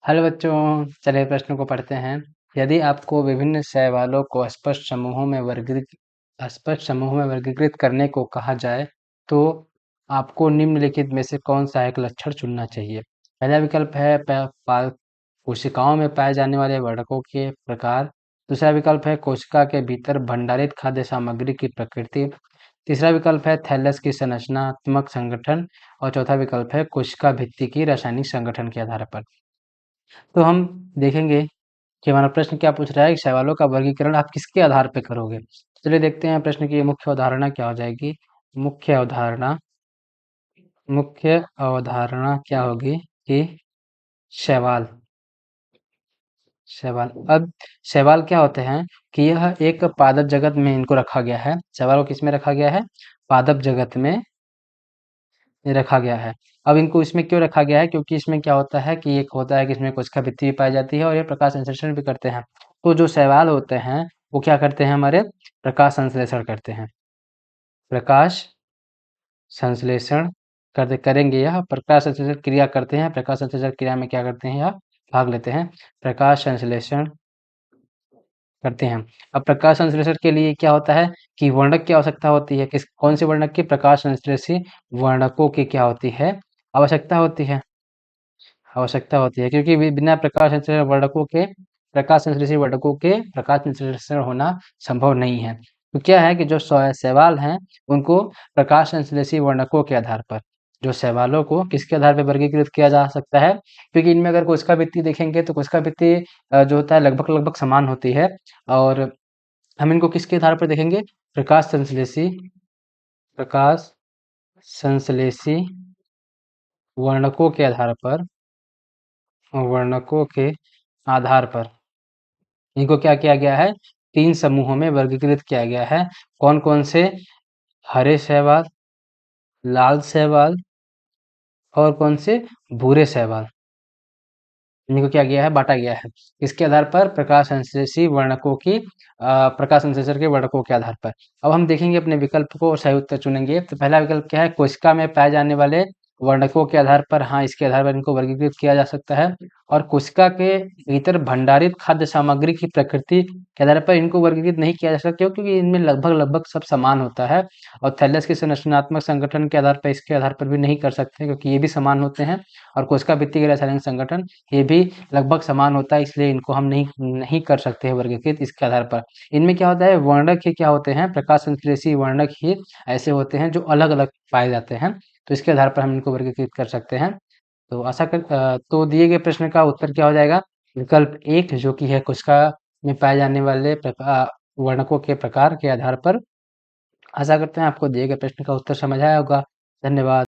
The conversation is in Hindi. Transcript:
हेलो बच्चों, चलिए प्रश्न को पढ़ते हैं। यदि आपको विभिन्न शैवालों को स्पष्ट समूहों में वर्गीकृत करने को कहा जाए, तो आपको निम्नलिखित में से कौन सा एक लक्षण चुनना चाहिए। पहला विकल्प है कोशिकाओं में पाए जाने वाले वर्णकों के प्रकार। दूसरा विकल्प है कोशिका के भीतर भंडारित खाद्य सामग्री की प्रकृति। तीसरा विकल्प है थैलस की संरचनात्मक संगठन। और चौथा विकल्प है कोशिका भित्ति की रासायनिक संगठन के आधार पर। तो हम देखेंगे कि हमारा प्रश्न क्या पूछ रहा है कि सवालों का वर्गीकरण आप किसके आधार पर करोगे। चलिए देखते हैं प्रश्न की मुख्य अवधारणा क्या हो जाएगी। मुख्य अवधारणा मुख्य अवधारणा क्या होगी कि शैवाल शैवाल अब शैवाल क्या होते हैं कि यह एक पादप जगत में इनको रखा गया है। शैवाल को किस में रखा गया है? पादप जगत में रखा गया है। अब इनको इसमें क्यों रखा गया है? क्योंकि इसमें क्या होता है कि एक होता है कि इसमें कोशिका भित्ति भी पाई जाती है और ये प्रकाश संश्लेषण भी करते हैं। तो जो शैवाल होते हैं वो क्या करते हैं? हमारे प्रकाश संश्लेषण करते हैं। प्रकाश संश्लेषण करेंगे, यह प्रकाश संश्लेषण क्रिया करते हैं। प्रकाश संश्लेषण क्रिया में क्या करते हैं? यह भाग लेते हैं, प्रकाश संश्लेषण करते हैं। अब प्रकाश संश्लेषण के लिए क्या होता है कि वर्णक की आवश्यकता होती है। कौन से वर्णक की? प्रकाश संश्लेषी वर्णकों की क्या होती है? आवश्यकता होती है। क्योंकि बिना प्रकाश संश्लेषी वर्णकों के प्रकाश संश्लेषण होना संभव नहीं है। तो क्या है कि जो शैवाल हैं उनको प्रकाश संश्लेषी वर्णकों के आधार पर, जो शैवालों को किसके आधार पर वर्गीकृत किया जा सकता है? क्योंकि इनमें अगर कोशिका भित्ति देखेंगे तो कोशिका भित्ति जो होता है लगभग लगभग समान होती है। और हम इनको किसके आधार पर देखेंगे? प्रकाश संश्लेषी वर्णकों के आधार पर इनको क्या किया गया है? 3 समूहों में वर्गीकृत किया गया है। कौन कौन से? हरे शैवाल, लाल शैवाल और कौन से? भूरे शैवाल। इनको क्या किया है? बांटा गया है। इसके आधार पर प्रकाश संश्लेषी वर्णकों की प्रकाश संश्लेषण के वर्णकों के आधार पर। अब हम देखेंगे अपने विकल्प को और सही उत्तर चुनेंगे। तो पहला विकल्प क्या है? कोशिका में पाए जाने वाले वर्णकों के आधार पर, हाँ, इसके आधार पर इनको वर्गीकृत किया जा सकता है। और कोशिका के भीतर भंडारित खाद्य सामग्री की प्रकृति के आधार पर इनको वर्गीकृत नहीं किया जा सकता, क्योंकि इनमें लगभग लगभग सब समान होता है। और थैलस के संरचनात्मक संगठन के आधार पर, इसके आधार पर भी नहीं कर सकते, क्योंकि ये भी समान होते हैं। और कोशिका भित्ति के रासायनिक संगठन ये भी लगभग समान होता है, इसलिए इनको हम नहीं कर सकते हैं वर्गीकृत इसके आधार पर। इनमें क्या होता है? वर्णक ही क्या होते हैं? प्रकाश संश्लेषी वर्णक ही ऐसे होते हैं जो अलग अलग पाए जाते हैं। तो इसके आधार पर हम इनको वर्गीकृत कर सकते हैं। तो दिए गए प्रश्न का उत्तर क्या हो जाएगा? विकल्प 1, जो कि है कोशिका में पाए जाने वाले वर्णकों के प्रकार के आधार पर। आशा करते हैं आपको दिए गए प्रश्न का उत्तर समझ आया होगा। धन्यवाद।